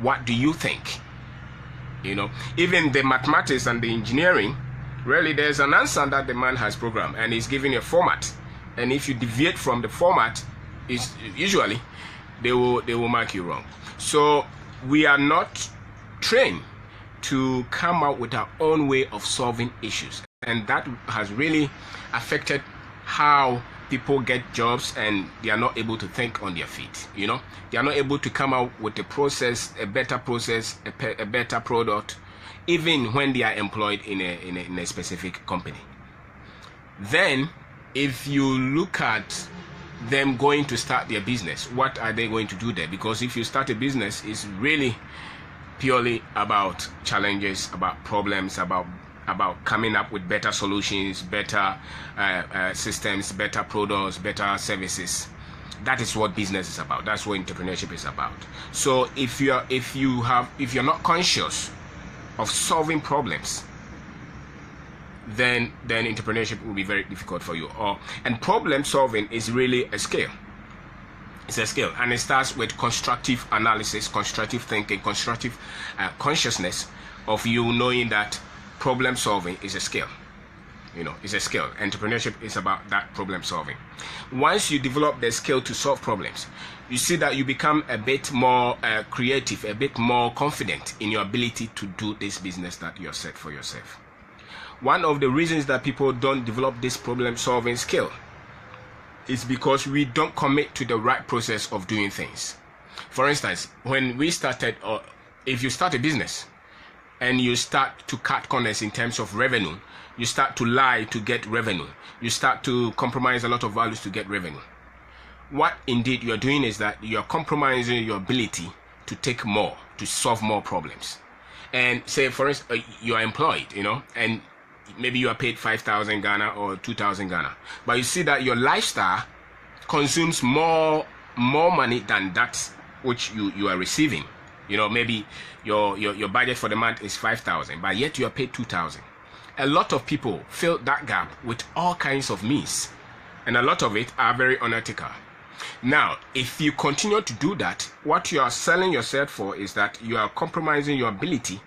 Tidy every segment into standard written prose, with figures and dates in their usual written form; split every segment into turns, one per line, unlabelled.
what do you think? Even the mathematics and the engineering, really there's an answer that the man has programmed and he's giving a format. And if you deviate from the format, is usually they will mark you wrong. So we are not trained to come out with our own way of solving issues, and that has really affected how people get jobs, and they are not able to think on their feet. They are not able to come out with a better process, a better product, even when they are employed in a specific company. Then if you look at them going to start their business, what are they going to do there? Because if you start a business, it's really purely about challenges, about problems, about coming up with better solutions, better systems, better products, better services. That is what business is about. That's what entrepreneurship is about. So if you're not conscious of solving problems, then entrepreneurship will be very difficult for you. And problem solving is really a skill. It's a skill, and it starts with constructive analysis, constructive thinking, constructive consciousness of you knowing that problem solving is a skill. It's a skill. Entrepreneurship is about that problem solving. Once you develop the skill to solve problems, you see that you become a bit more creative, a bit more confident in your ability to do this business that you're set for yourself. One of the reasons that people don't develop this problem solving skill is because we don't commit to the right process of doing things. For instance, when we started, or if you start a business and you start to cut corners in terms of revenue, you start to lie to get revenue, you start to compromise a lot of values to get revenue. What indeed you're doing is that you're compromising your ability to take more, to solve more problems. And say, for instance, you're employed, and maybe you are paid 5,000 Ghana or 2,000 Ghana, but you see that your lifestyle consumes more money than that which you are receiving. Maybe your budget for the month is 5,000, but yet you are paid 2,000. A lot of people fill that gap with all kinds of means, and a lot of it are very unethical. Now, if you continue to do that, what you are selling yourself for is that you are compromising your ability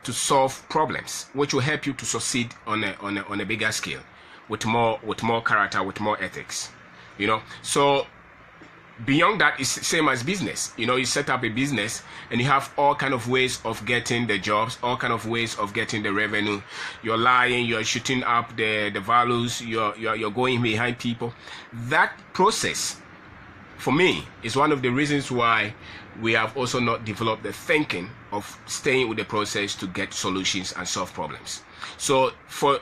to solve problems, which will help you to succeed on a bigger scale, with more character, with more ethics. So beyond that, it's same as business. You set up a business and you have all kind of ways of getting the jobs, all kind of ways of getting the revenue. You're lying, you're shooting up the values, you're going behind people. That process, for me, is one of the reasons why we have also not developed the thinking of staying with the process to get solutions and solve problems. So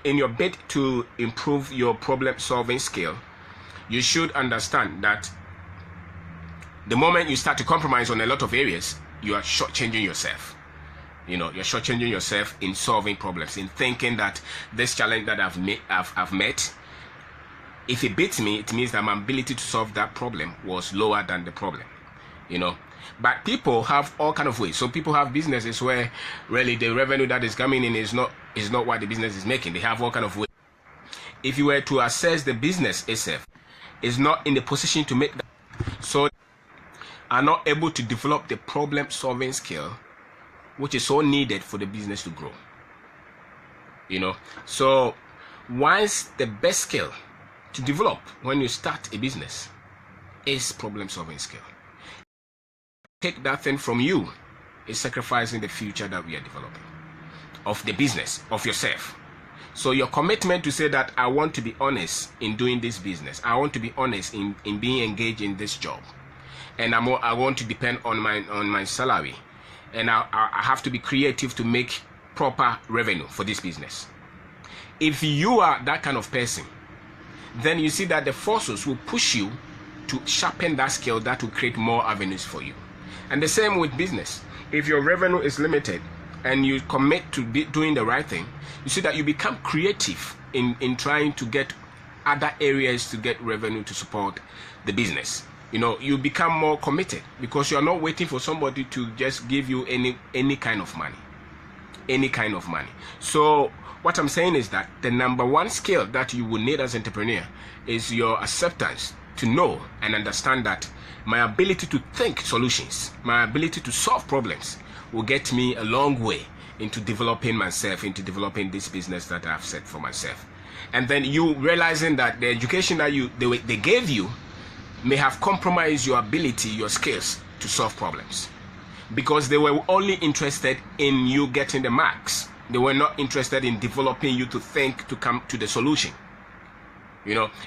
in your bid to improve your problem solving skill, you should understand that the moment you start to compromise on a lot of areas, you are shortchanging yourself. You're shortchanging yourself in solving problems, in thinking that this challenge that I've met, if it beats me, it means that my ability to solve that problem was lower than the problem. But people have all kind of ways. So people have businesses where really the revenue that is coming in is not what the business is making. They have all kind of ways. If you were to assess the business itself, is not in the position to make that, so are not able to develop the problem solving skill which is so needed for the business to grow. So once the best skill to develop when you start a business is problem solving skill. Take that thing from you is sacrificing the future that we are developing of the business, of yourself. So your commitment to say that I want to be honest in doing this business, I want to be honest in being engaged in this job, and I want to depend on my salary, and I have to be creative to make proper revenue for this business. If you are that kind of person, then you see that the forces will push you to sharpen that skill that will create more avenues for you. And the same with business. If your revenue is limited and you commit to doing the right thing, you see that you become creative in trying to get other areas to get revenue to support the business. You become more committed because you are not waiting for somebody to just give you any kind of money. So what I'm saying is that the number one skill that you will need as an entrepreneur is your acceptance to know and understand that my ability to think solutions, my ability to solve problems will get me a long way into developing myself, into developing this business that I've set for myself. And then you realizing that the education that they gave you may have compromised your ability, your skills to solve problems, because they were only interested in you getting the marks. They were not interested in developing you to think, to come to the solution.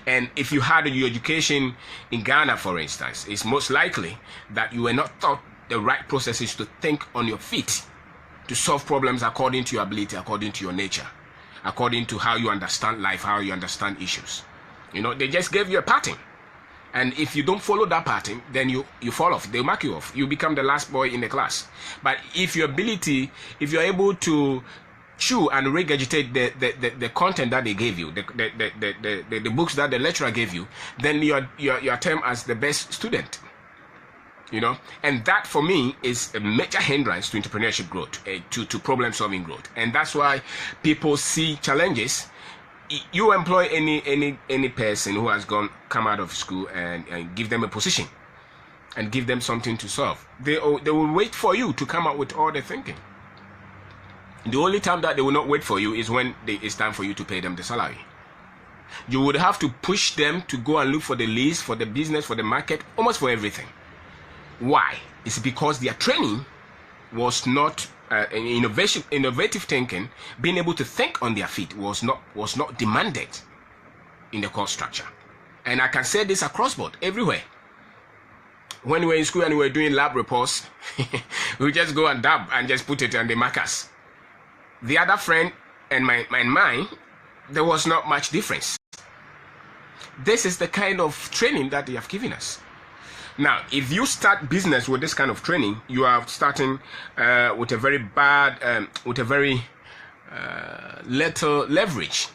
And if you had your education in Ghana, for instance, it's most likely that you were not taught the right processes to think on your feet, to solve problems according to your ability, according to your nature, according to how you understand life, how you understand issues. They just gave you a pattern. And if you don't follow that pattern, then you fall off. They'll mark you off. You become the last boy in the class. But if you're able to chew and regurgitate the content that they gave you, the books that the lecturer gave you, then you're termed as the best student. And that for me is a major hindrance to entrepreneurship growth, to problem solving growth. And that's why people see challenges. You employ any person who has come out of school and give them a position and give them something to solve. They will wait for you to come up with all the thinking. The only time that they will not wait for you is when it's time for you to pay them the salary. You would have to push them to go and look for the leads, for the business, for the market, almost for everything. Why? It's because their training was not innovative thinking. Being able to think on their feet was not demanded in the course structure. And I can say this across board, everywhere. When we were in school and we were doing lab reports, we just go and dab and just put it on the markers. The other friend and mine, there was not much difference. This is the kind of training that they have given us. Now, if you start business with this kind of training, you are starting with a very little leverage,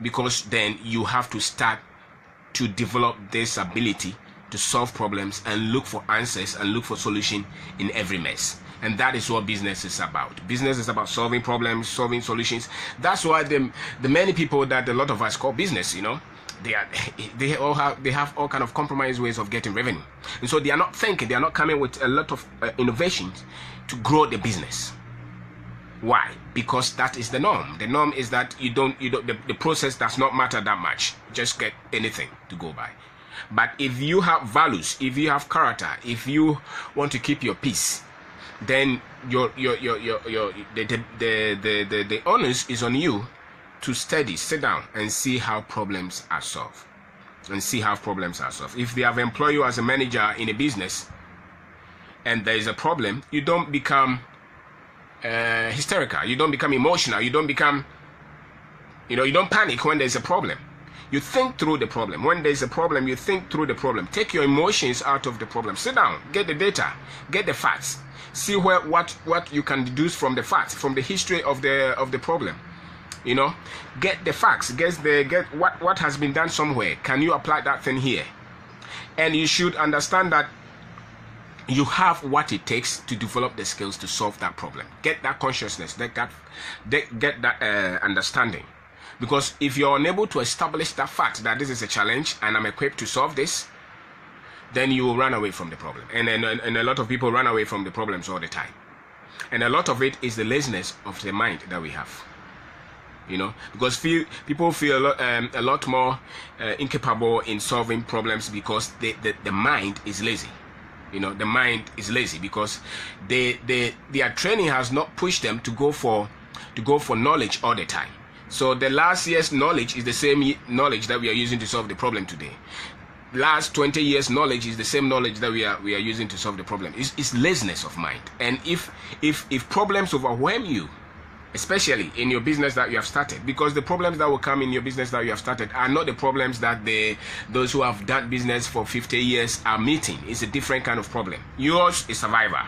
because then you have to start to develop this ability to solve problems and look for answers and look for solution in every mess. And that is what business is about. Business is about solving problems, solving solutions. That's why the many people that a lot of us call business, they have all kind of compromised ways of getting revenue, and so they are not thinking, they are not coming with a lot of innovations to grow the business. Why? Because that is the norm. The norm is that the process does not matter that much. Just get anything to go by. But if you have values, if you have character, if you want to keep your peace, then the onus is on you to sit down and see how problems are solved. If they have employed you as a manager in a business and there is a problem, you don't become hysterical, you don't become emotional, you don't panic when there's a problem. You think through the problem. When there's a problem, you think through the problem. Take your emotions out of the problem. Sit down, get the data, get the facts, see what you can deduce from the facts, from the history of the problem. Get the facts, get what has been done somewhere. Can you apply that thing here? And you should understand that you have what it takes to develop the skills to solve that problem. Get that consciousness, get that understanding. Because if you're unable to establish that fact that this is a challenge and I'm equipped to solve this, then you will run away from the problem. And a lot of people run away from the problems all the time. And a lot of it is the laziness of the mind that we have. Because people feel a lot more incapable in solving problems because the mind is lazy. The mind is lazy because their training has not pushed them to go for knowledge all the time. So the last year's knowledge is the same knowledge that we are using to solve the problem today. Last 20 years knowledge is the same knowledge that we are using to solve the problem. It's laziness of mind. And if problems overwhelm you, especially in your business that you have started, because the problems that will come in your business that you have started are not the problems that those who have done business for 50 years are meeting. It's a different kind of problem. Yours is survival.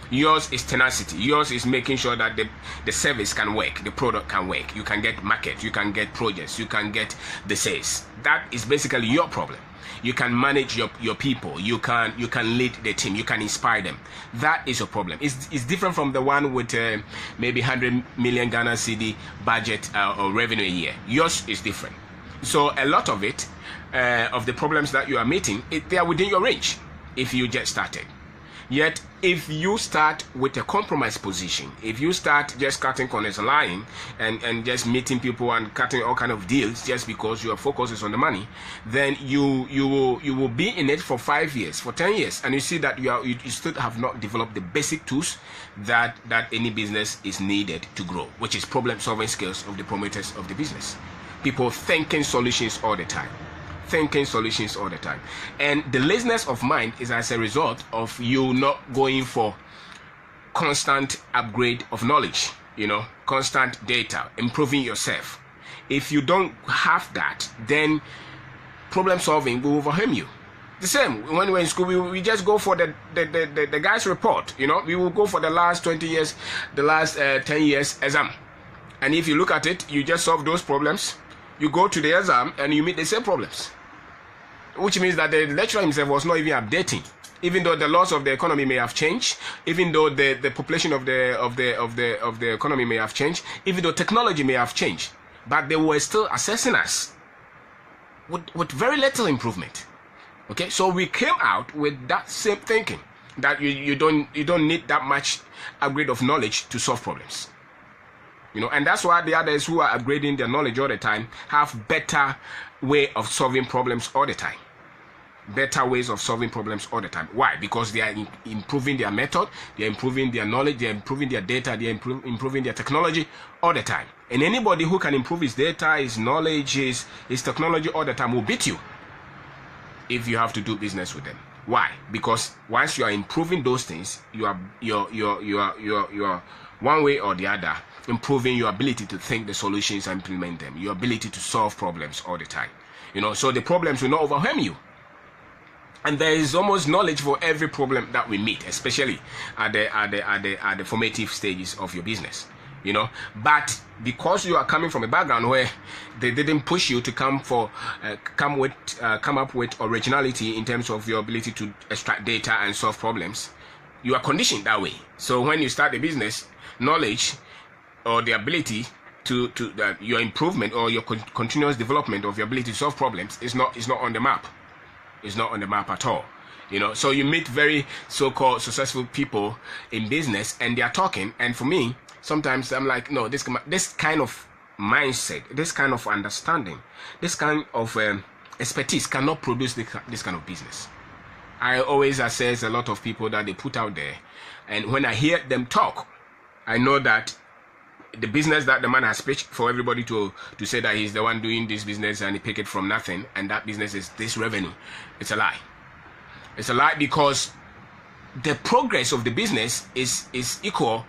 Yours is tenacity. Yours is making sure that the service can work, the product can work. You can get market, you can get projects, you can get the sales. That is basically your problem. You can manage your people. You can lead the team. You can inspire them. That is your problem. It's different from the one with maybe 100 million Ghana cedi budget or revenue a year. Yours is different. So a lot of it, of the problems that you are meeting, they are within your range if you just started. Yet, if you start with a compromised position, if you start just cutting corners, lying, and just meeting people and cutting all kind of deals just because your focus is on the money, then you will be in it for 5 years, for 10 years, and you see that you still have not developed the basic tools that any business is needed to grow, which is problem-solving skills of the promoters of the business. People thinking solutions all the time. And the laziness of mind is as a result of you not going for constant upgrade of knowledge, constant data, improving yourself. If you don't have that, then problem solving will overwhelm you. The same when we're in school, we just go for the guy's report. We will go for the last 20 years, the last 10 years exam, and if you look at it, you just solve those problems. You go to the exam and you meet the same problems, which means that the lecturer himself was not even updating. Even though the laws of the economy may have changed, even though the population of the economy may have changed, even though technology may have changed, but they were still assessing us with very little improvement. Okay, so we came out with that same thinking that you don't need that much upgrade of knowledge to solve problems. And that's why the others who are upgrading their knowledge all the time have better way of solving problems all the time. Better ways of solving problems all the time. Why? Because they are improving their method, they are improving their knowledge, they are improving their data, they are improving their technology all the time. And anybody who can improve his data, his knowledge, his technology all the time will beat you if you have to do business with them. Why? Because once you are improving those things, you are one way or the other improving your ability to think the solutions and implement them, your ability to solve problems all the time. So the problems will not overwhelm you. And there is almost knowledge for every problem that we meet, especially at the formative stages of your business. But because you are coming from a background where they didn't push you to come up with originality in terms of your ability to extract data and solve problems, you are conditioned that way. So when you start a business, knowledge or the ability to your improvement or your continuous development of your ability to solve problems is not on the map. It's not on the map at all. So you meet very so-called successful people in business and they are talking, and for me, sometimes I'm like, no, this kind of mindset, this kind of understanding, this kind of expertise cannot produce this kind of business. I always assess a lot of people that they put out there, and when I hear them talk, I know that the business that the man has pitched for everybody to say that he's the one doing this business and he pick it from nothing, and that business is this revenue, it's a lie. It's a lie, because the progress of the business is equal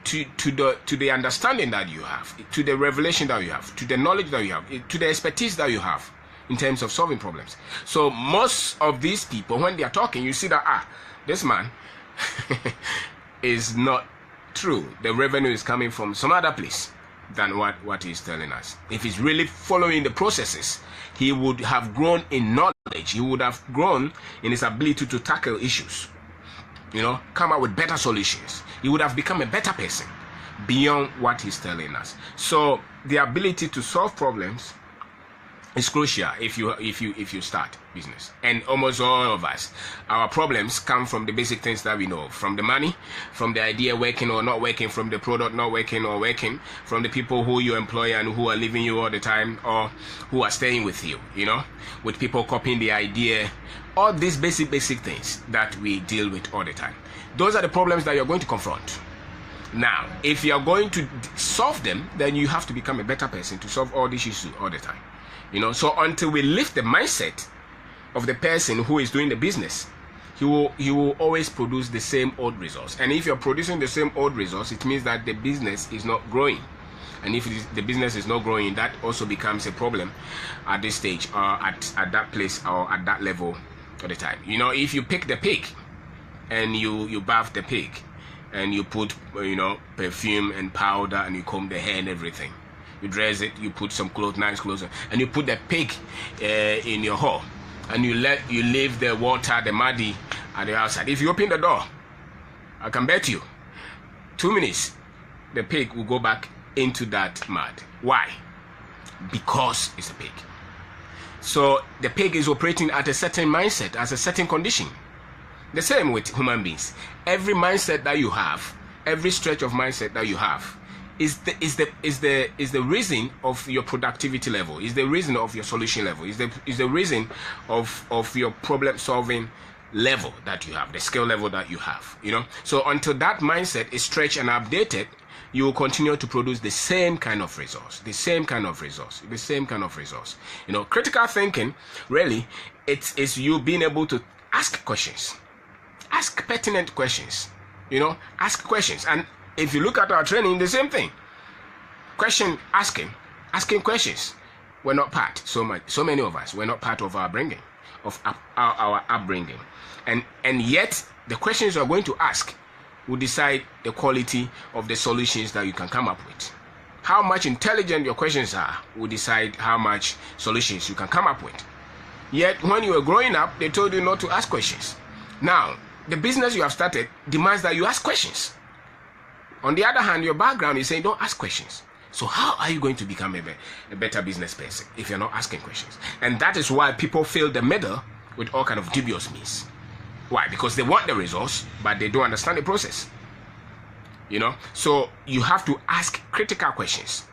to the understanding that you have, to the revelation that you have, to the knowledge that you have, to the expertise that you have in terms of solving problems. So most of these people, when they are talking, you see that this man is not true. The revenue is coming from some other place than what he's telling us. If he's really following the processes, he would have grown in knowledge. He would have grown in his ability to tackle issues, come up with better solutions. He would have become a better person beyond what he's telling us. So the ability to solve problems is crucial if you start business. And almost all of us, our problems come from the basic things that we know, from the money, from the idea working or not working, from the product not working or working, from the people who you employ and who are leaving you all the time or who are staying with you, with people copying the idea. All these basic things that we deal with all the time. Those are the problems that you're going to confront. Now, if you're going to solve them, then you have to become a better person to solve all these issues all the time. So until we lift the mindset of the person who is doing the business, he will always produce the same old results. And if you're producing the same old results, it means that the business is not growing. And if the business is not growing, that also becomes a problem at this stage or at that place or at that level all the time. If you pick the pig and you bath the pig and you put perfume and powder and you comb the hair and everything, you dress it, you put some nice clothes, and you put the pig in your hole, and you leave the water, the muddy, at the outside. If you open the door, I can bet you 2 minutes the pig will go back into that mud. Why? Because it's a pig. So the pig is operating at a certain mindset, as a certain condition. The same with human beings. Every mindset that you have, every stretch of mindset that you have, is the reason of your productivity level, is the reason of your solution level, is the reason of your problem solving level that you have, the skill level that you have. So until that mindset is stretched and updated, you will continue to produce the same kind of resource. Critical thinking, really, it's you being able to ask questions. Ask pertinent questions. Ask questions. And if you look at our training, the same thing. Asking questions. We're not part. So many of us, we're not part of our upbringing, and yet the questions you are going to ask will decide the quality of the solutions that you can come up with. How much intelligent your questions are will decide how much solutions you can come up with. Yet when you were growing up, they told you not to ask questions. Now, the business you have started demands that you ask questions. On the other hand, your background is saying don't ask questions. So how are you going to become a better business person if you're not asking questions? And that is why people fill the middle with all kind of dubious means. Why? Because they want the resource, but they don't understand the process. So you have to ask critical questions.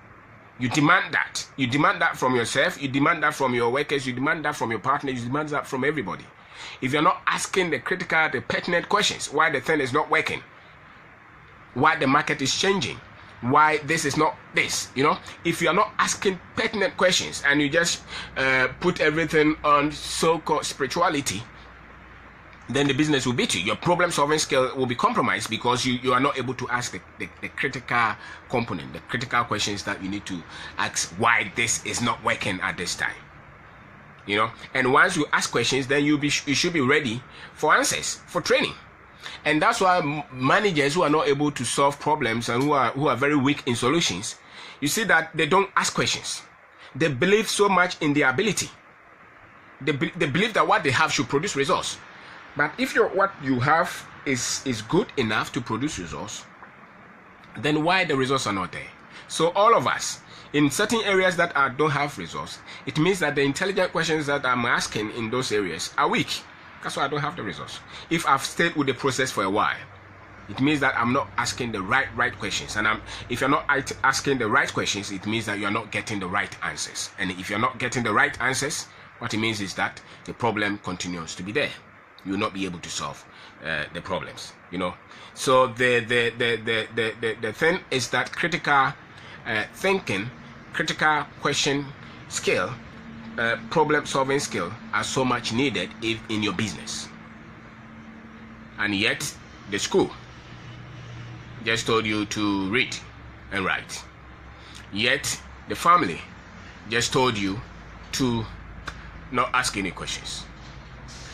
You demand that. You demand that from yourself. You demand that from your workers. You demand that from your partners. You demand that from everybody. If you're not asking the pertinent questions, why the thing is not working, why the market is changing, why this is not this, if you're not asking pertinent questions and you just put everything on so-called spirituality, then the business will beat you. Your problem-solving skill will be compromised because you are not able to ask the critical component, the critical questions that you need to ask why this is not working at this time. And once you ask questions, then you should be ready for answers, for training. And that's why managers who are not able to solve problems and who are very weak in solutions, you see that they don't ask questions. They believe so much in their ability. They believe that what they have should produce results. But if what you have is good enough to produce results, then why the results are not there? So all of us, in certain areas that don't have results, it means that the intelligent questions that I'm asking in those areas are weak. That's why I don't have the results. If I've stayed with the process for a while, it means that I'm not asking the right questions. And if you're not asking the right questions, it means that you're not getting the right answers. And if you're not getting the right answers, what it means is that the problem continues to be there. You will not be able to solve the problems. So the thing is that critical thinking, critical question skill, problem solving skill are so much needed in your business. And yet the school just told you to read and write. Yet the family just told you to not ask any questions.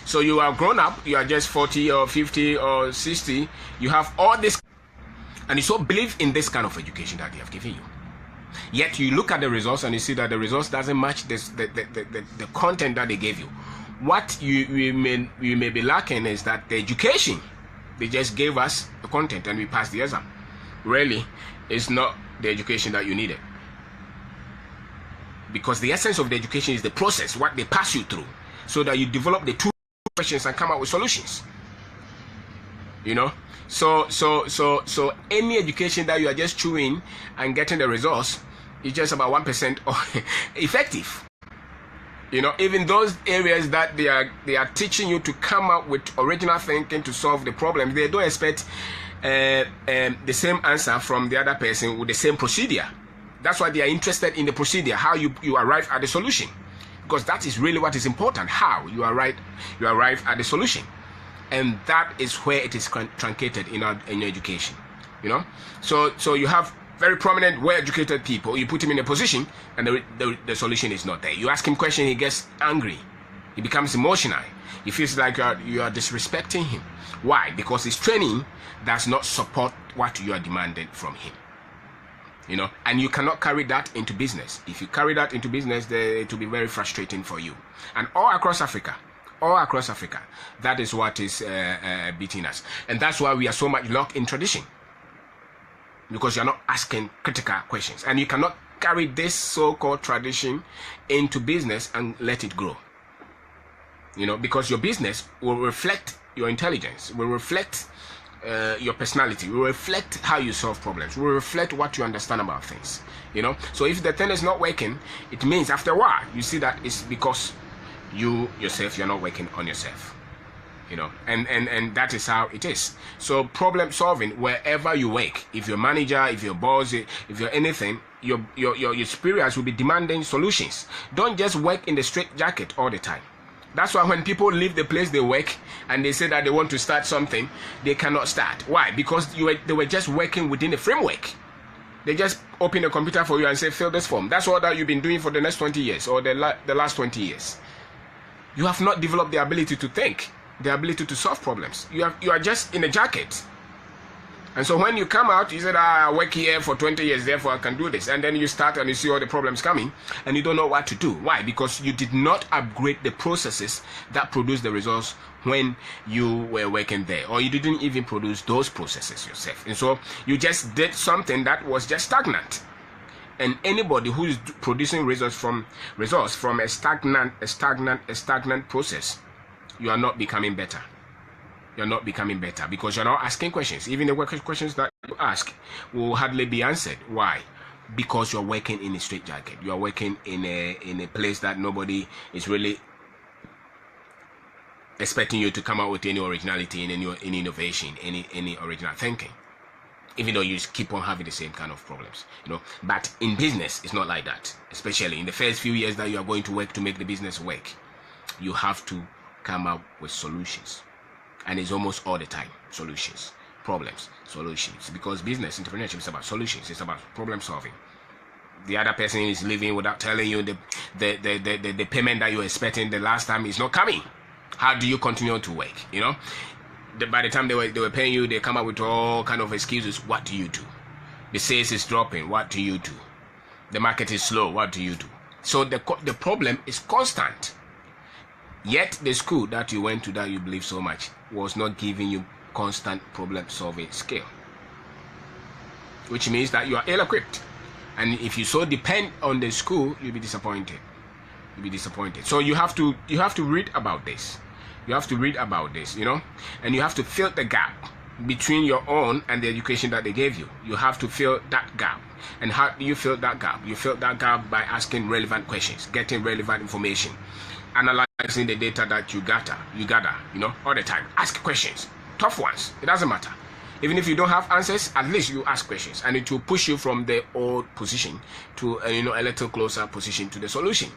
So you are grown up, you are just 40 or 50 or 60, you have all this, and you so believe in this kind of education that they have given you. Yet you look at the results and you see that the results doesn't match the content that they gave you. What you may be lacking is that the education, they just gave us the content and we passed the exam. Really, it's not the education that you needed. Because the essence of the education is the process, what they pass you through, so that you develop the two questions and come up with solutions. So any education that you are just chewing and getting the results is just about 1% effective. Even those areas that they are teaching you to come up with original thinking to solve the problem, they don't expect the same answer from the other person with the same procedure. That's why they are interested in the procedure, how you arrive at the solution. Because that is really what is important, how you arrive at the solution. And that is where it is truncated in your education. So you have very prominent, well-educated people, you put him in a position and the solution is not there. You ask him a question, he gets angry, he becomes emotional, he feels like you are disrespecting him. Why? Because his training does not support what you are demanding from him. And you cannot carry that into business. If you carry that into business, it will be very frustrating for you. And all across Africa, that is what is beating us. And that's why we are so much locked in tradition. Because you're not asking critical questions. And you cannot carry this so-called tradition into business and let it grow. Because your business will reflect your intelligence, will reflect your personality, will reflect how you solve problems, will reflect what you understand about things. So if the thing is not working, it means after a while you see that it's because you're not working on yourself. And that is how it is. So problem solving wherever you work, if you're a manager, if you're a boss, if you're anything, your superiors will be demanding solutions. Don't just work in the straight jacket all the time. That's why when people leave the place they work and they say that they want to start something, they cannot start. Why? Because they were just working within the framework. They just open a computer for you and say, fill this form. That's all that you've been doing for the next 20 years or the last 20 years. You have not developed the ability to think, the ability to solve problems. You are just in a jacket. And so when you come out, you said, I work here for 20 years, therefore I can do this. And then you start and you see all the problems coming and you don't know what to do. Why? Because you did not upgrade the processes that produce the results when you were working there. Or you didn't even produce those processes yourself. And so you just did something that was just stagnant. And anybody who is producing results from a stagnant process, you are not becoming better. You're not becoming better because you're not asking questions. Even the questions that you ask will hardly be answered. Why? Because you're working in a straitjacket. You are working in a place that nobody is really expecting you to come out with any originality, any innovation, any original thinking. Even though you keep on having the same kind of problems, But in business, it's not like that. Especially in the first few years that you are going to work to make the business work, you have to come up with solutions. And it's almost all the time solutions, problems, solutions. Because business, entrepreneurship is about solutions. It's about problem solving. The other person is leaving without telling you the payment that you're expecting the last time is not coming. How do you continue to work? By the time they were paying you, they come up with all kind of excuses. What do you do? The sales is dropping. What do you do? The market is slow. What do you do? So the problem is constant. Yet the school that you went to that you believe so much was not giving you constant problem solving skill, which means that you are ill-equipped. And if you so depend on the school, you'll be disappointed. So you have to read about this. You have to read about this, and you have to fill the gap between your own and the education that they gave you. You have to fill that gap. And how do you fill that gap? You fill that gap by asking relevant questions, getting relevant information, analyzing the data that you gather, all the time. Ask questions, tough ones. It doesn't matter. Even if you don't have answers, at least you ask questions, and it will push you from the old position to a little closer position to the solution.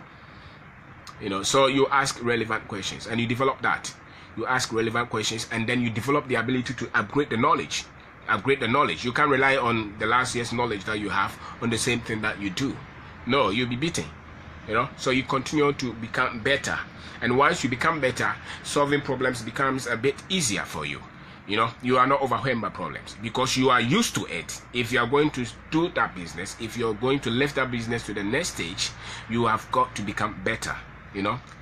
So you ask relevant questions, and you develop that. You ask relevant questions, and then you develop the ability to upgrade the knowledge. You can't rely on the last year's knowledge that you have on the same thing that you do. No, you'll be beaten. So you continue to become better, and once you become better, solving problems becomes a bit easier for you. You are not overwhelmed by problems because you are used to it. If you are going to do that business, if you're going to lift that business to the next stage, you have got to become better.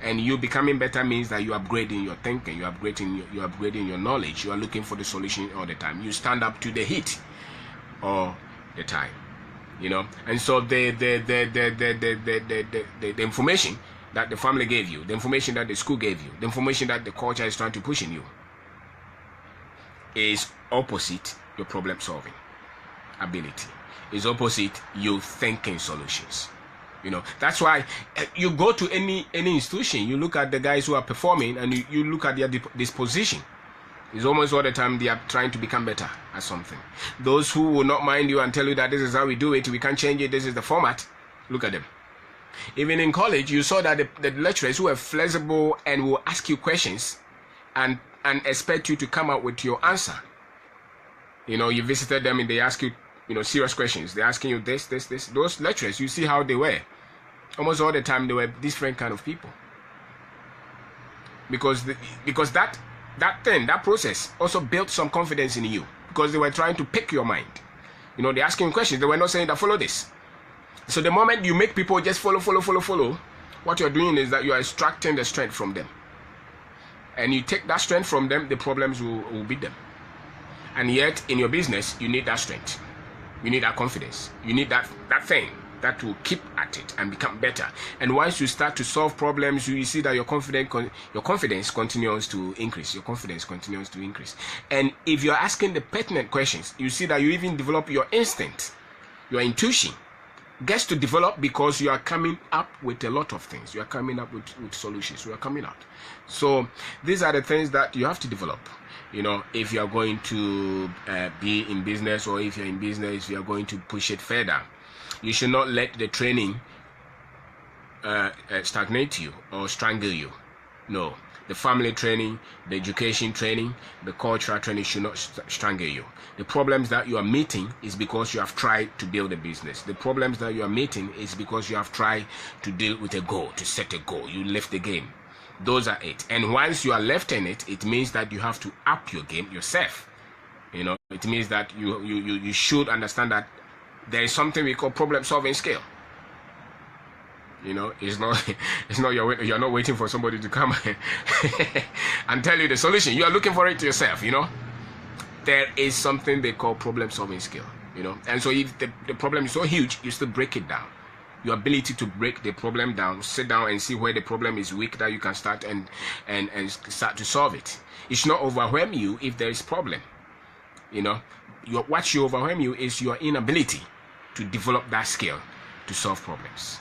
And you becoming better means that you are upgrading your thinking, you're upgrading your knowledge. You are looking for the solution all the time. You stand up to the heat all the time. And so the information that the family gave you, the information that the school gave you, the information that the culture is trying to push in you is opposite your problem solving ability, is opposite you thinking solutions. That's why you go to any institution, you look at the guys who are performing and you look at their disposition. It's almost all the time they are trying to become better at something. Those who will not mind you and tell you that this is how we do it, we can't change it, this is the format, look at them. Even in college, you saw that the lecturers who are flexible and will ask you questions and expect you to come up with your answer. You visited them and they ask you, serious questions. They're asking you this. Those lecturers, you see how they were. Almost all the time, they were different kind of people. Because that process also built some confidence in you. Because they were trying to pick your mind. They're asking questions. They were not saying that follow this. So the moment you make people just follow, what you're doing is that you are extracting the strength from them. And you take that strength from them, the problems will beat them. And yet, in your business, you need that strength. You need that confidence. You need that thing that will keep at it and become better. And once you start to solve problems, you see that your confidence continues to increase. Your confidence continues to increase. And if you're asking the pertinent questions, you see that you even develop your instinct, your intuition gets to develop, because you are coming up with a lot of things. You are coming up with solutions. You are coming out. So these are the things that you have to develop. If you are going to be in business, or if you're in business, you are going to push it further. You should not let the training stagnate you or strangle you. No. The family training, the education training, the cultural training should not strangle you. The problems that you are meeting is because you have tried to build a business. The problems that you are meeting is because you have tried to deal with a goal, to set a goal. You left the game. Those are it. And once you are left in it, it means that you have to up your game yourself. It means that you should understand that there is something we call problem-solving skill. It's not you're not waiting for somebody to come and tell you the solution. You are looking for it yourself. There is something they call problem-solving skill. And so if the problem is so huge, you still break it down. Your ability to break the problem down, sit down and see where the problem is weak, that you can start and start to solve it. It should not overwhelm you if there is problem. What should overwhelm you is your inability to develop that skill to solve problems.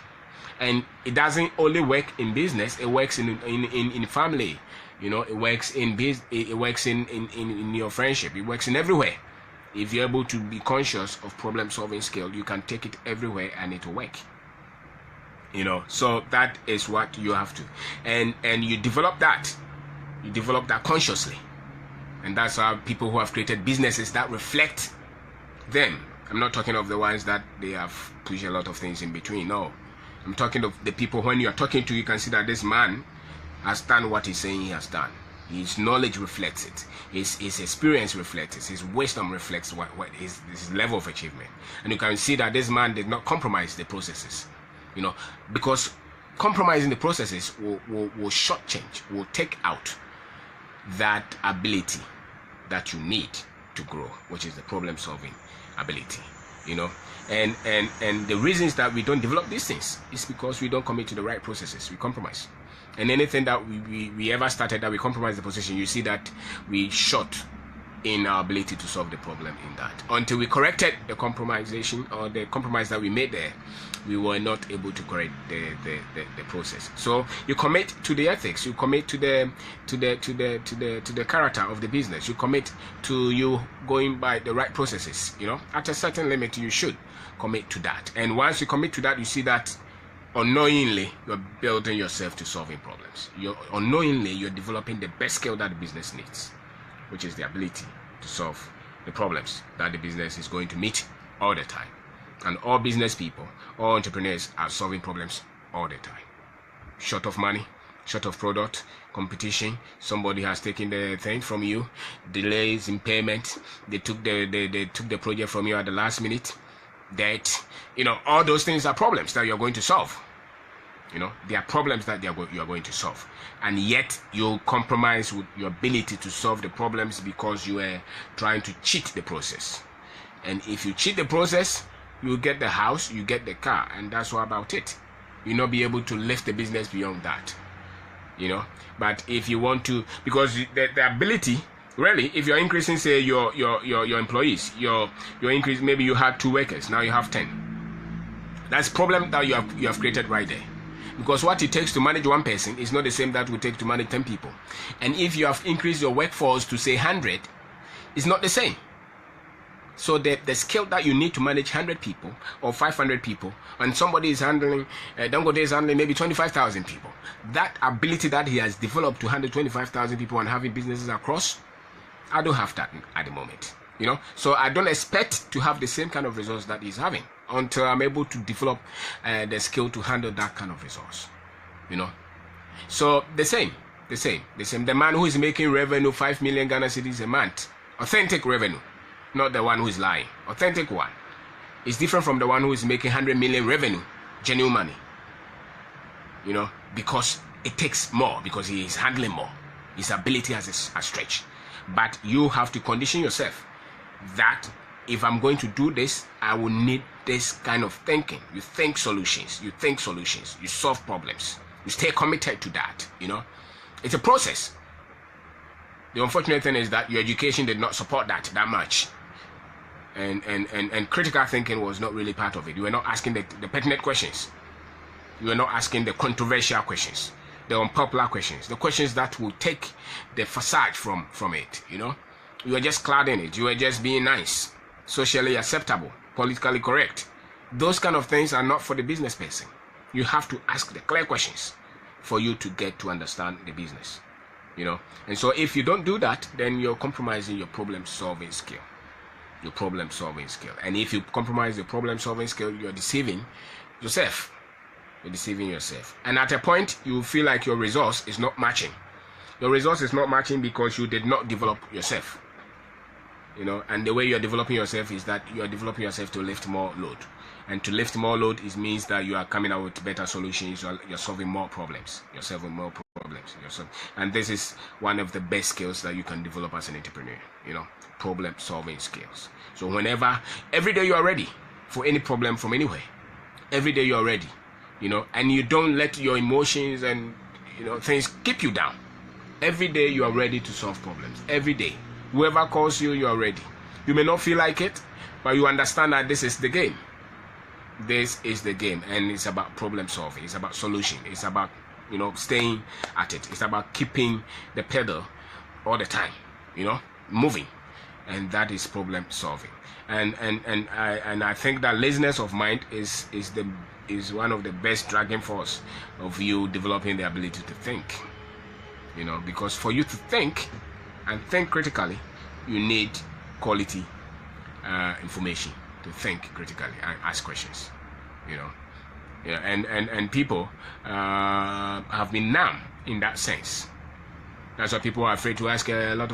And it doesn't only work in business, it works in family, it works it works in your friendship, it works in everywhere. If you're able to be conscious of problem solving skill, you can take it everywhere and it will work. So that is what you have to, and you develop that consciously. And that's how people who have created businesses that reflect them. I'm not talking of the ones that they have pushed a lot of things in between. No, I'm talking of the people when you are talking to, you can see that this man has done what he's saying he has done. His knowledge reflects it. His experience reflects it. His wisdom reflects what his level of achievement. And you can see that this man did not compromise the processes. Because compromising the processes will shortchange, will take out that ability that you need to grow, which is the problem-solving ability. And the reasons that we don't develop these things is because we don't commit to the right processes. We compromise. And anything that we ever started that we compromise the position, you see that we short in our ability to solve the problem in that. Until we corrected the compromisation or the compromise that we made there, we were not able to correct the process. So you commit to the ethics, you commit to the character of the business, you commit to you going by the right processes. At a certain limit you should commit to that. And once you commit to that, you see that unknowingly you're building yourself to solving problems. Unknowingly you're developing the best skill that the business needs, which is the ability to solve the problems that the business is going to meet all the time. And all business people, all entrepreneurs are solving problems all the time. Short of money, short of product, competition, somebody has taken the thing from you, delays in payment, they took the project from you at the last minute, debt, all those things are problems that you're going to solve. They are problems that you are going to solve, and yet you compromise with your ability to solve the problems because you are trying to cheat the process. And if you cheat the process, you get the house, you get the car, and that's all about it. You'll not be able to lift the business beyond that. But if you want to, because the ability, really, if you're increasing, say your employees, your increase, maybe you had 2 workers, now you have 10. That's a problem that you have created right there. Because what it takes to manage one person is not the same that will take to manage 10 people. And if you have increased your workforce to say 100, it's not the same. So the skill that you need to manage 100 people or 500 people, and somebody is handling, Dangote is handling maybe 25,000 people. That ability that he has developed to handle 25,000 people and having businesses across, I don't have that at the moment. So I don't expect to have the same kind of results that he's having until I'm able to develop the skill to handle that kind of resource. So the same. The man who is making revenue 5 million Ghana cedis a month, authentic revenue, not the one who is lying, authentic one, is different from the one who is making 100 million revenue, genuine money. Because it takes more, because he is handling more. His ability has a stretch. But you have to condition yourself that if I'm going to do this, I will need this kind of thinking. You think solutions, you solve problems, you stay committed to that. It's a process. The unfortunate thing is that your education did not support that much. And critical thinking was not really part of it. You were not asking the pertinent questions. You were not asking the controversial questions, the unpopular questions, the questions that will take the facade from it. You were just cladding it. You were just being nice, socially acceptable, politically correct. Those kind of things are not for the business person. You have to ask the clear questions for you to get to understand the business. And so if you don't do that, then you're compromising your problem-solving skill. And if you compromise your problem-solving skill, you're deceiving yourself. And at a point, you feel like your resource is not matching. Your resource is not matching because you did not develop yourself. And the way you're developing yourself is that you are developing yourself to lift more load. And to lift more load means that you are coming out with better solutions. You're solving more problems. And this is one of the best skills that you can develop as an entrepreneur. Problem solving skills. So every day you are ready for any problem from anywhere. Every day you are ready. And you don't let your emotions and things keep you down. Every day you are ready to solve problems. Every day. Whoever calls you, you are ready. You may not feel like it, but you understand that this is the game. This is the game, and it's about problem solving. It's about solution. It's about staying at it. It's about keeping the pedal all the time, moving, and that is problem solving. And I think that laziness of mind is one of the best dragging force of you developing the ability to think. Because for you to think and think critically, you need quality information to think critically and ask questions. And people have been numb in that sense. That's why people are afraid to ask a lot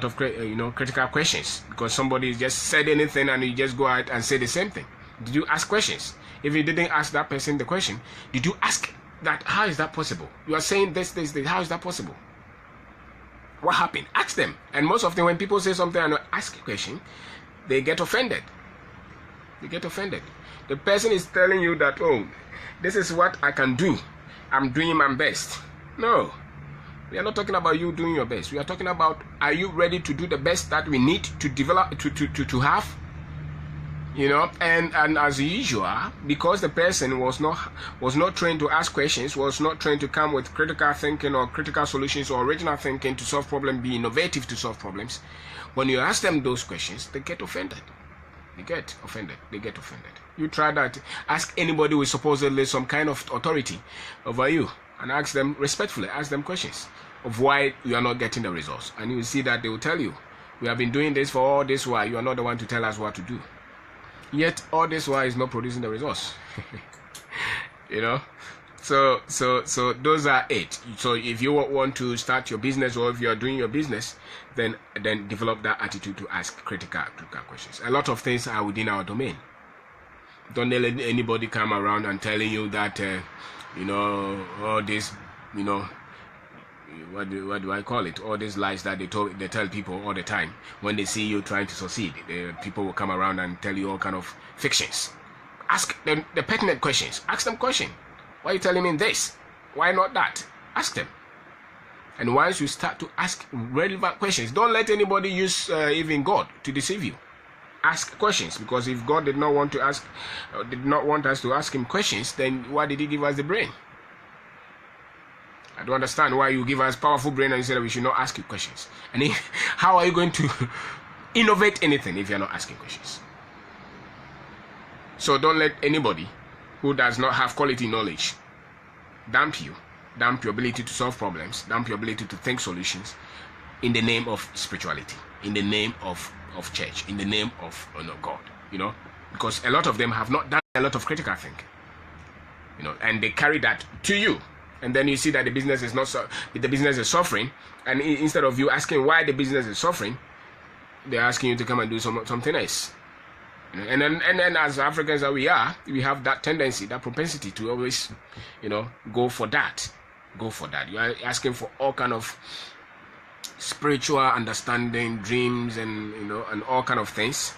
of critical questions, because somebody just said anything and you just go out and say the same thing. Did you ask questions? If you didn't ask that person the question, did you ask that? How is that possible? You are saying this. How is that possible? What happened? Ask them. And most often when people say something and ask a question, they get offended. The person is telling you that, oh, this is what I can do. I'm doing my best. No. We are not talking about you doing your best. We are talking about, are you ready to do the best that we need to develop, to have? And as usual, because the person was not trained to ask questions, was not trained to come with critical thinking or critical solutions or original thinking to solve problems, be innovative to solve problems, when you ask them those questions, they get offended. You try that. Ask anybody with supposedly some kind of authority over you and ask them respectfully, ask them questions of why you are not getting the results. And you will see that they will tell you, we have been doing this for all this while. You are not the one to tell us what to do. Yet all this while is not producing the results. So those are it. So if you want to start your business, or if you are doing your business, then develop that attitude to ask critical questions. A lot of things are within our domain. Don't let anybody come around and telling you that all this, what do I call it? All these lies that they tell people all the time. When they see you trying to succeed, people will come around and tell you all kind of fictions. Ask them the pertinent questions. Ask them question. Why are you telling me this? Why not that? Ask them. And once you start to ask relevant questions, don't let anybody use even God to deceive you. Ask questions, because if God did not want us to ask him questions, then why did he give us the brain? I don't understand why you give us powerful brain and you say that we should not ask you questions. And how are you going to innovate anything if you're not asking questions? So don't let anybody who does not have quality knowledge dump your ability to solve problems, dump your ability to think solutions in the name of spirituality, in the name of church, in the name of God, because a lot of them have not done a lot of critical thinking, and they carry that to you. And then you see that the business is suffering, and instead of you asking why the business is suffering, they're asking you to come and do something else. And then as Africans that we are, we have that tendency, that propensity to always, go for that. You are asking for all kind of spiritual understanding, dreams, and and all kind of things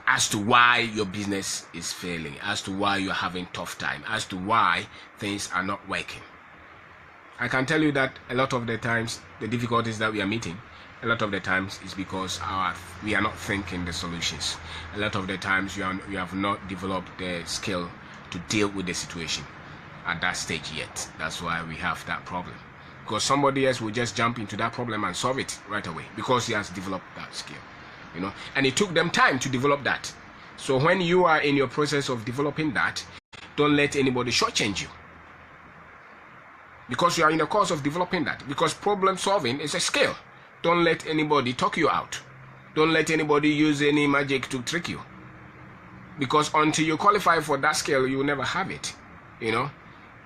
as to why your business is failing, as to why you're having tough time, as to why things are not working. I can tell you that a lot of the times the difficulties that we are meeting, a lot of the times is because we are not thinking the solutions. A lot of the times you have not developed the skill to deal with the situation at that stage yet. That's why we have that problem. Because somebody else will just jump into that problem and solve it right away because he has developed that skill. And it took them time to develop that. So when you are in your process of developing that, don't let anybody shortchange you. Because you are in the course of developing that. Because problem solving is a skill. Don't let anybody talk you out. Don't let anybody use any magic to trick you. Because until you qualify for that skill, you will never have it. And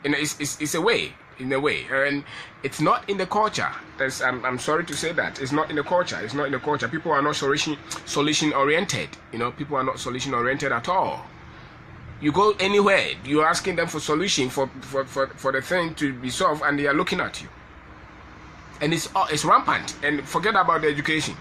it's a way, in a way. And it's not in the culture. I'm sorry to say that. It's not in the culture. It's not in the culture. People are not solution oriented. People are not solution oriented at all. You go anywhere, you're asking them for solution for the thing to be solved, and they are looking at you. And it's rampant. And forget about the education,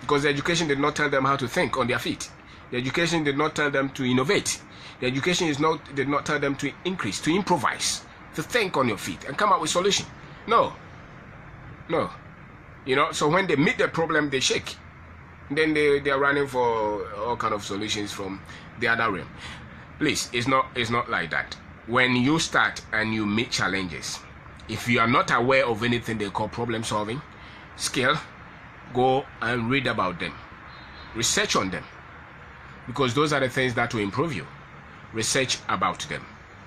because the education did not tell them how to think on their feet. The education did not tell them to innovate. The education did not tell them to increase, to improvise, to think on your feet and come up with solution. No. So when they meet the problem, they shake. Then they are running for all kind of solutions from the other realm. Please, it's not like that. When you start and you meet challenges, if you are not aware of anything they call problem solving skill, go and read about them. Research on them. Because those are the things that will improve you. Research about them.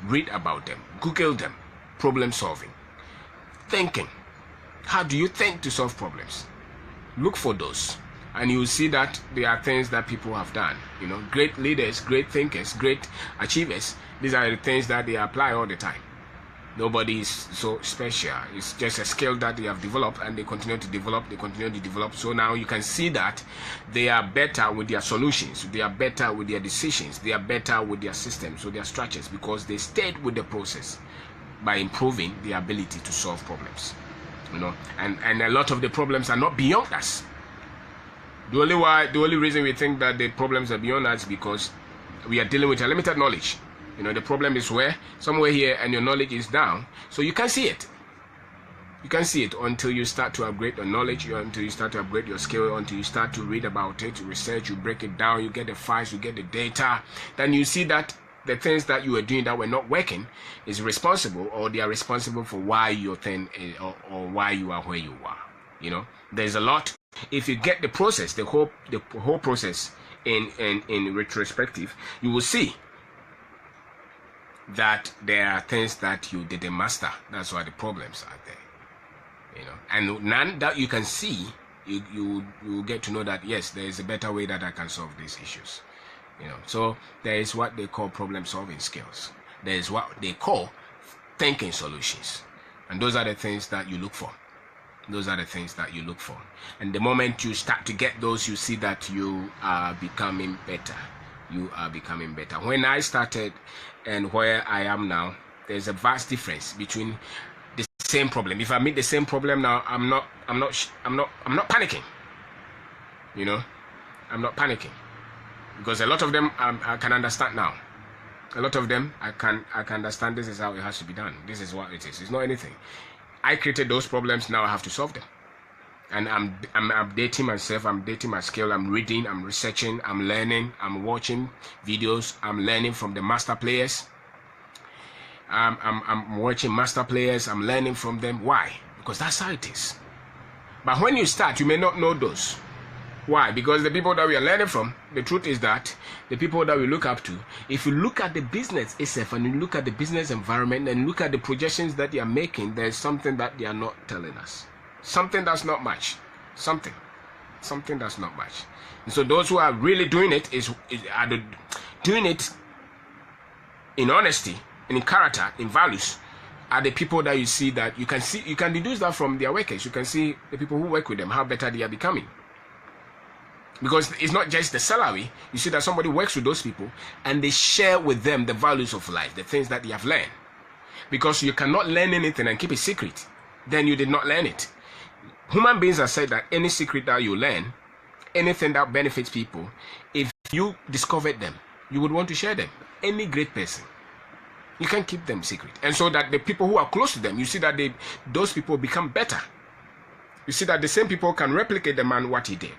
Read about them. Google them. Problem solving. Thinking. How do you think to solve problems? Look for those. And you will see that there are things that people have done. Great leaders, great thinkers, great achievers. These are the things that they apply all the time. Nobody is so special. It's just a skill that they have developed, and they continue to develop. So now you can see that they are better with their solutions. They are better with their decisions. They are better with their systems, with their structures, because they stayed with the process by improving their ability to solve problems. And a lot of the problems are not beyond us. The only reason we think that the problems are beyond us is because we are dealing with a limited knowledge. The problem is somewhere here, and your knowledge is down, so you can't see it. You can't see it until you start to upgrade your knowledge, until you start to upgrade your skill, until you start to read about it, research, you break it down, you get the files, you get the data. Then you see that the things that you were doing that were not working is responsible, or they are responsible for why your thing is, or why you are where you are. There's a lot. If you get the process, the whole process in retrospective, you will see that there are things that you didn't master. That's why the problems are there. And none that you can see, you get to know that yes, there is a better way that I can solve these issues. So there is what they call problem solving skills. There is what they call thinking solutions, and those are the things that you look for. And the moment you start to get those, you see that you are becoming better. When I started and where I am now, there's a vast difference between the same problem. If I meet the same problem now, I'm not panicking. I'm not panicking, because a lot of them I can understand now. A lot of them I can understand. This is how it has to be done. This is what it is. It's not anything. I created those problems. Now I have to solve them. And I'm updating myself, I'm updating my skill, I'm reading, I'm researching, I'm learning, I'm watching videos, I'm learning from the master players. I'm watching master players, I'm learning from them. Why? Because that's how it is. But when you start, you may not know those. Why? Because the people that we are learning from, the truth is that the people that we look up to, if you look at the business itself and you look at the business environment and look at the projections that they are making, there's something that they are not telling us. Something that's not much. Something that's not much. And so those who are really doing it are doing it in honesty, in character, in values, are the people that you see that you can deduce that from their workers. You can see the people who work with them, how better they are becoming. Because it's not just the salary. You see that somebody works with those people and they share with them the values of life, the things that they have learned. Because you cannot learn anything and keep it secret. Then you did not learn it. Human beings have said that any secret that you learn, anything that benefits people, if you discovered them, you would want to share them. Any great person, you can't keep them secret. And so that the people who are close to them, you see that those people become better. You see that the same people can replicate the man what he did.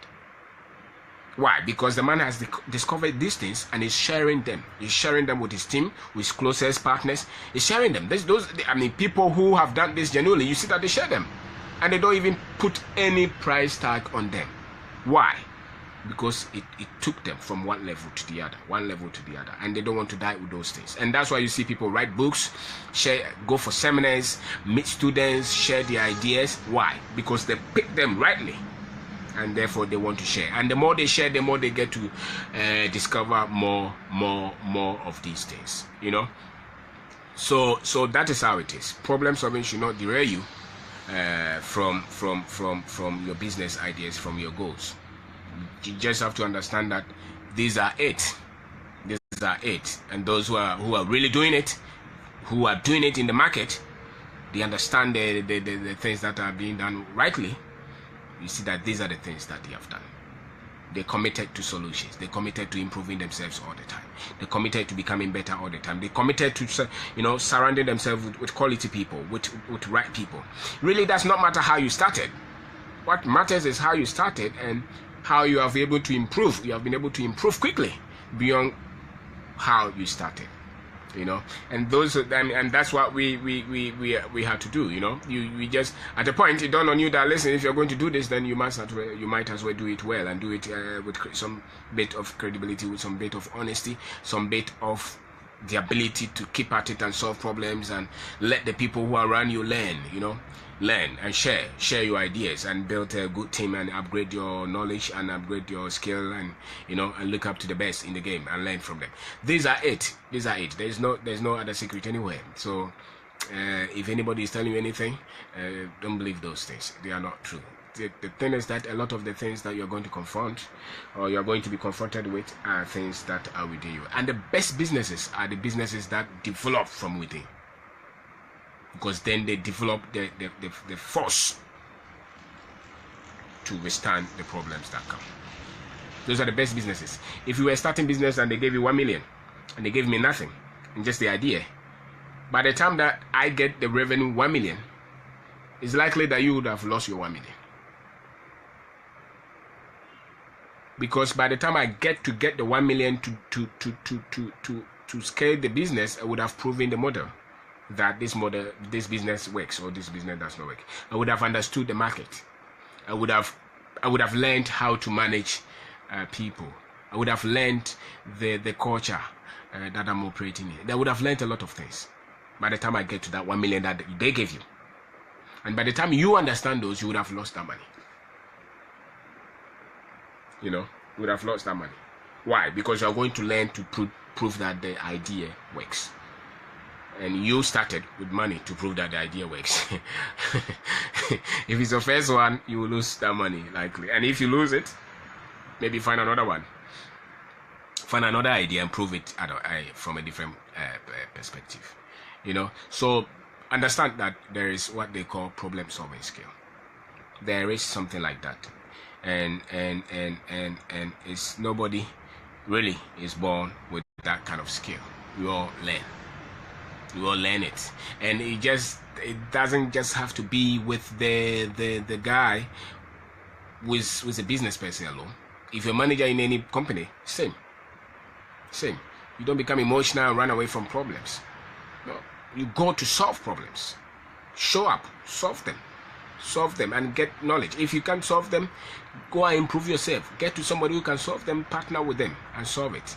Why? Because the man has discovered these things and is sharing them. He's sharing them with his team, with his closest partners. He's sharing them. People who have done this genuinely, you see that they share them. And they don't even put any price tag on them. Why? Because it took them from one level to the other, and they don't want to die with those things. And that's why you see people write books, go for seminars, meet students, share their ideas. Why? Because they pick them rightly, and therefore they want to share. And the more they share, the more they get to discover more of these things. So that is how it is. Problem solving should not derail you from your business ideas, from your goals. You just have to understand that these are it. And those who are really doing it, who are doing it in the market, they understand the things that are being done rightly. You see that these are the things that they have done. They're committed to solutions. They're committed to improving themselves all the time. They're committed to becoming better all the time. They're committed to, surrounding themselves with quality people, with right people. Really, does not matter how you started. What matters is how you started and how you have been able to improve. You have been able to improve quickly beyond how you started. And that's what we have to do. We just, at a point, it dawned on you that, listen, if you're going to do this, then you might as well do it well, and do it with some bit of credibility, with some bit of honesty, some bit of the ability to keep at it and solve problems, and let the people who are around you learn and share your ideas, and build a good team, and upgrade your knowledge and upgrade your skill, and and look up to the best in the game and learn from them. These are it. There's no other secret anywhere. So if anybody is telling you anything, don't believe those things. They are not true. The thing is that a lot of the things that you're going to confront, or you're going to be confronted with, are things that are within you. And the best businesses are the businesses that develop from within, because then they develop the force to withstand the problems that come. Those are the best businesses. If you were starting business and they gave you 1 million and they gave me nothing and just the idea, by the time that I get the revenue 1 million, it's likely that you would have lost your 1 million. Because by the time I get the 1 million to scale the business, I would have proven the model, that this business works, or this business does not work. I would have understood the market. I would have learned how to manage people. I would have learned the culture that I'm operating in. I would have learned a lot of things by the time I get to that 1 million that they gave you. And by the time you understand those, you would have lost that money. You would have lost that money. Why? Because you are going to learn to prove that the idea works. And you started with money to prove that the idea works. If it's your first one, you will lose that money, likely. And if you lose it, maybe find another one. Find another idea and prove it from a different perspective. So understand that there is what they call problem-solving skill. There is something like that. And it's nobody really is born with that kind of skill. We all learn it, and it doesn't just have to be with the guy with a business person alone. If you're a manager in any company, same. You don't become emotional and run away from problems. No, you go to solve problems. Show up, solve them, and get knowledge. If you can't solve them, go and improve yourself. Get to somebody who can solve them, partner with them, and solve it.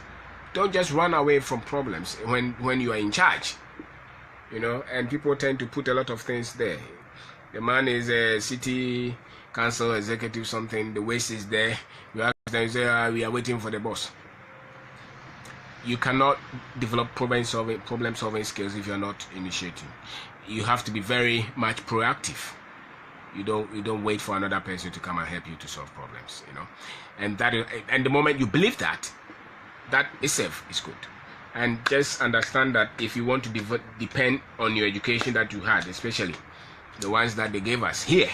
Don't just run away from problems when you are in charge. And people tend to put a lot of things there. The man is a city council executive, something, the waste is there. You ask them, you say, we are waiting for the boss. You cannot develop problem solving skills if you're not initiating. You have to be very much proactive. You don't wait for another person to come and help you to solve problems, And the moment you believe that itself is good. And just understand that if you want to depend on your education that you had, especially the ones that they gave us here,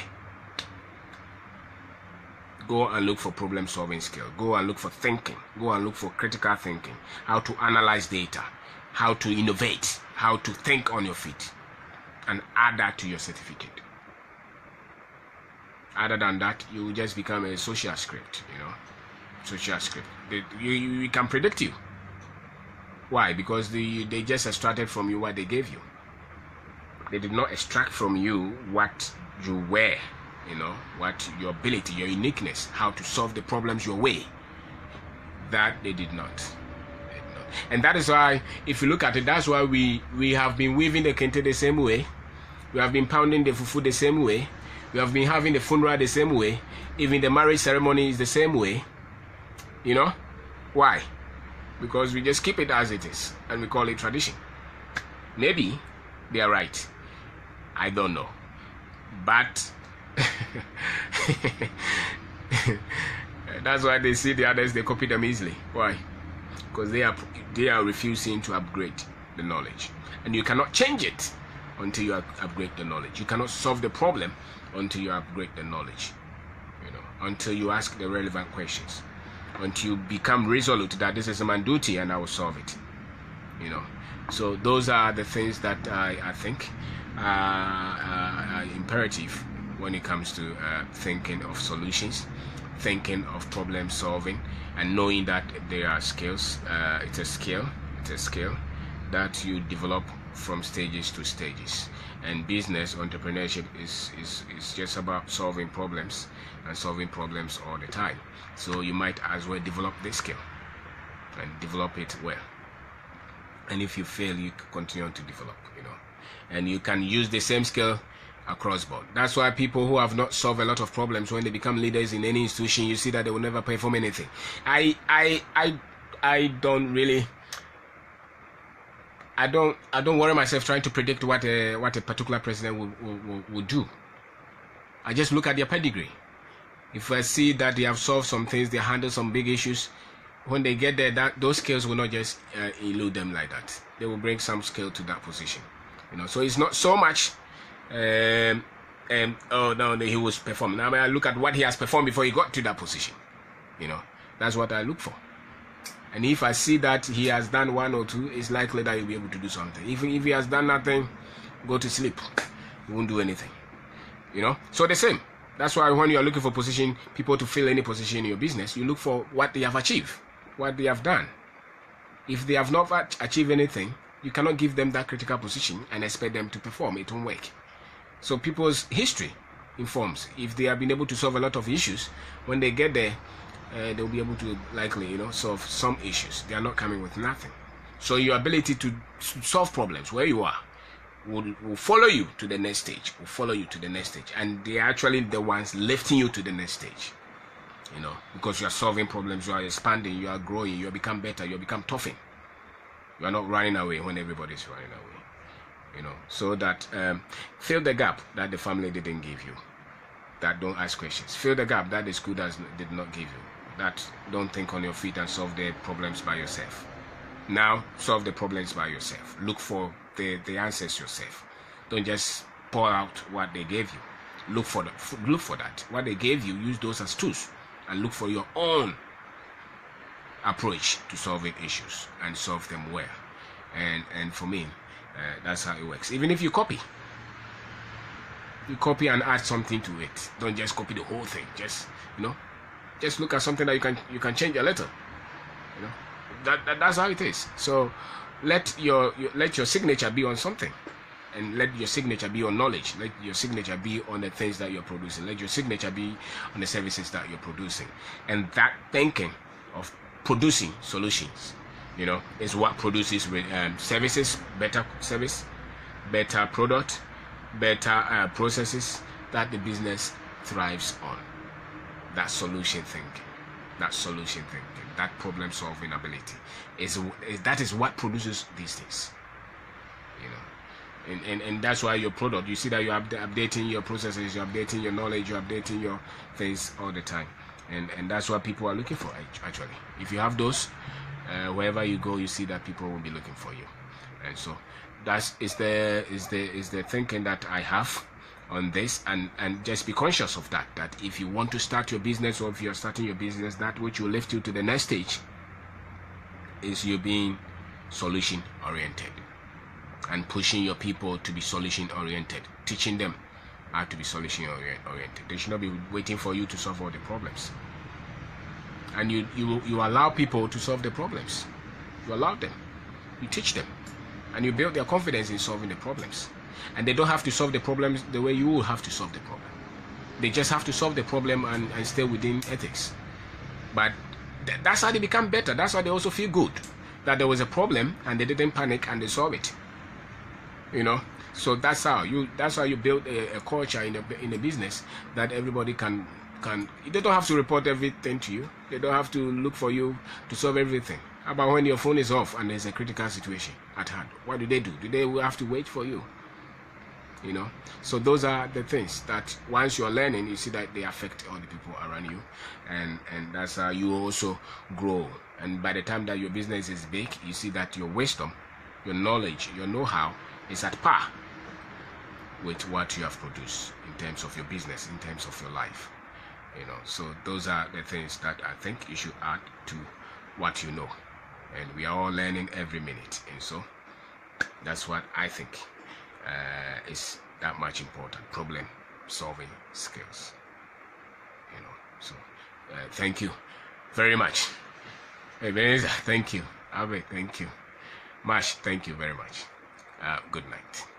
Go and look for problem solving skill. Go and look for thinking. Go and look for critical thinking. How to analyze data. How to innovate. How to think on your feet. And add that to your certificate. Other than that, you will just become a social script, social script. We can predict you. Why? Because they just extracted from you what they gave you. They did not extract from you what you were, what your ability, your uniqueness, how to solve the problems your way. That they did not. And that is why, if you look at it, that's why we have been weaving the kente the same way. We have been pounding the fufu the same way. We have been having the funeral the same way. Even the marriage ceremony is the same way. Why? Because we just keep it as it is and we call it tradition. Maybe they are right. I don't know. But that's why they see the others, they copy them easily. Why? Because they are refusing to upgrade the knowledge. And you cannot change it until you upgrade the knowledge. You cannot solve the problem until you upgrade the knowledge. Until you ask the relevant questions. Until you become resolute that this is my duty and I will solve it. So those are the things that I think are imperative when it comes to thinking of solutions, thinking of problem solving, and knowing that there are skills. It's a skill that you develop from stages to stages. And business entrepreneurship is just about solving problems and solving problems all the time. So you might as well develop this skill and develop it well. And if you fail, you continue to develop, and you can use the same skill across board. That's why people who have not solved a lot of problems, when they become leaders in any institution, you see that they will never perform anything. I don't worry myself trying to predict what a particular president will do. I just look at their pedigree. If I see that they have solved some things, they handle some big issues, when they get there, those skills will not just elude them like that. They will bring some skill to that position. So it's not so much oh no, he was performing. I look at what he has performed before he got to that position. That's what I look for. And if I see that he has done one or two, it's likely that he'll be able to do something. If he has done nothing, go to sleep. He won't do anything. So the same. That's why when you are looking for people to fill any position in your business, you look for what they have achieved, what they have done. If they have not achieved anything, you cannot give them that critical position and expect them to perform. It won't work. So people's history informs. If they have been able to solve a lot of issues, when they get there, they'll be able to likely, solve some issues. They are not coming with nothing. So your ability to solve problems where you are will follow you to the next stage. And they are actually the ones lifting you to the next stage. Because you are solving problems, you are expanding, you are growing, you have become better, you have become tougher. You are not running away when everybody is running away. So that fill the gap that the family didn't give you. That don't ask questions. Fill the gap that the school did not give you. That don't think on your feet and solve the problems by yourself. Now solve the problems by yourself. Look for the answers yourself. Don't just pour out what they gave you. Look for that. What they gave you, use those as tools, and look for your own approach to solving issues and solve them well. And for me, that's how it works. Even if you copy and add something to it. Don't just copy the whole thing. Just look at something that you can change a little. That's how it is. So let your signature be on something, and let your signature be on knowledge. Let your signature be on the things that you're producing. Let your signature be on the services that you're producing. And that thinking of producing solutions, is what produces services, better service, better product, better processes that the business thrives on. That solution thinking, that problem solving ability that is what produces these things. And that's why your product, you see that you're updating your processes, you're updating your knowledge, you're updating your things all the time. And that's what people are looking for, actually. If you have those, wherever you go, you see that people will be looking for you. And so that is the thinking that I have on this, and just be conscious of that if you want to start your business, or if you're starting your business, that which will lift you to the next stage is you being solution oriented and pushing your people to be solution oriented, teaching them how to be solution oriented. They should not be waiting for you to solve all the problems. And you allow people to solve the problems. You allow them, you teach them, and you build their confidence in solving the problems. And they don't have to solve the problems the way you will have to solve the problem. They just have to solve the problem and stay within ethics. But that's how they become better. That's why they also feel good that there was a problem and they didn't panic and they solved it. You know, so that's how you build a culture in a business that everybody can. They don't have to report everything to you. They don't have to look for you to solve everything. How about when your phone is off and there's a critical situation at hand? What do? Do they have to wait for you? You know, so those are the things that once you're learning, you see that they affect all the people around you, and that's how you also grow. And by the time that your business is big, you see that your wisdom, your knowledge, your know-how is at par with what you have produced in terms of your business, in terms of your life. You know, so those are the things that I think you should add to what you know. And we are all learning every minute, and so that's what I think is that much important. Problem solving skills. You know, so thank you very much. Hey, Beneza, thank you. Abe, thank you. Mash, thank you very much. Good night.